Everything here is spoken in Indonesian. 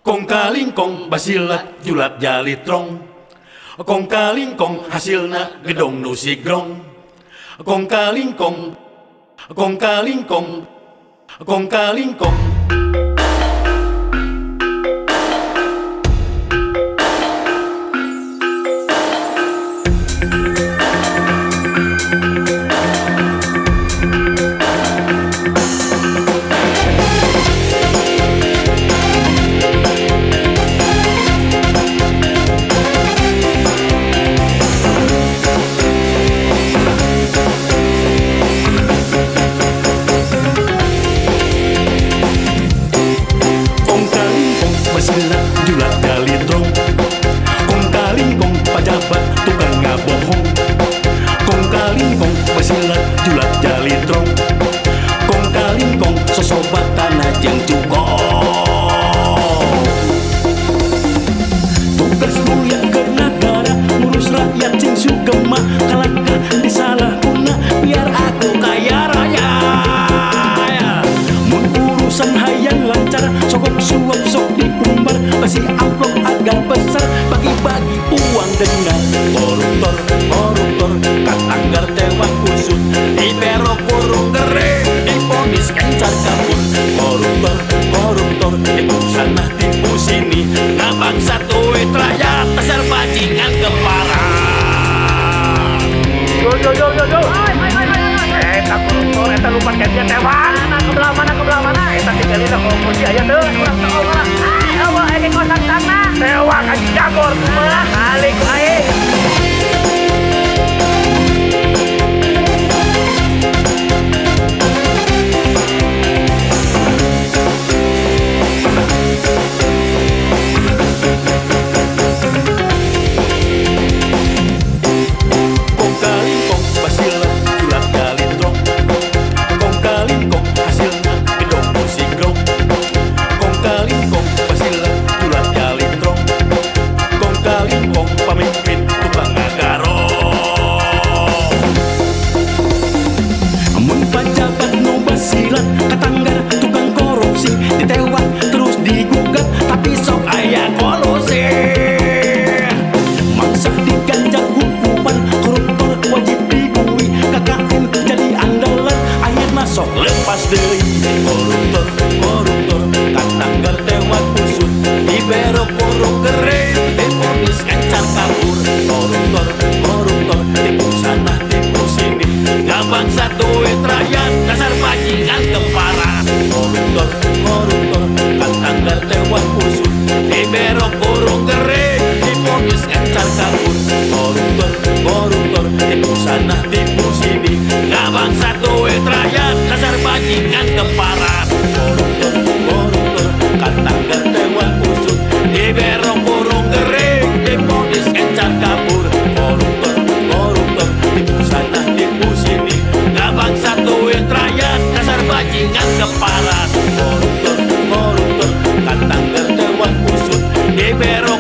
Kong kalingkong basilat julat jalitrong. Kong kalingkong hasilna gedong nu sigrong. Kong kalingkong, kong kalingkong, kong kalingkong. Julat jalitrong. Kong kalingkong pajabat tukang ngabohong. Kong kalingkong basilat julat jalitrong. Kong kalingkong sosobat tanah jeung cukong. Tugas mulia ke negara ngurus rakyat sing sugema kalangkah disalahguna biar aku kaya raya. Mun urusan hayang lancar sokok suap sok diumbar kasih amplop agak besar bagi-bagi uang dengan koruptor, koruptor katanggar tewak kusut dibero kurung kering diponis kencar kabur. Koruptor, koruptor tipu sana tipu sini ngabang satu rakyat dasar bajingan kepara. Yo eta koruptor eta lupa kerja tewak kebelah mana eta tinggalin aku kunci aja tuh kurang tahu lah. Allah ini kosan tanah tewak aja jagor mah alik aing. Katanggar tukang korupsi ditewak terus digugat tapi sok aya kolusi. Mangsa diganjak hukuman koruptor wajib dibui KKN jadi andalan akhirna sok lepas deui. Koruptor, koruptor katanggar tewak kusut dibero kurung kering diponis encar kabur. Koruptor, koruptor tipu sana tipu sini ngabang satu rakyat dasar bajingan kepara. Koruptor, koruptor katanggar tewak kusut dibero kurung kering diponis encar kabur. Koruptor, koruptor tipu sana tipu sini ngabang satu rakyat dasar bajingan kepara. Koruptor, koruptor katanggar tewak kusut dibero kurung kering diponis encar kabur. Koruptor, koruptor tipu sana tipu sini ngabang satu rakyat dasar bajingan kepala. Koruptor, koruptor katanggar tewak kusut dibero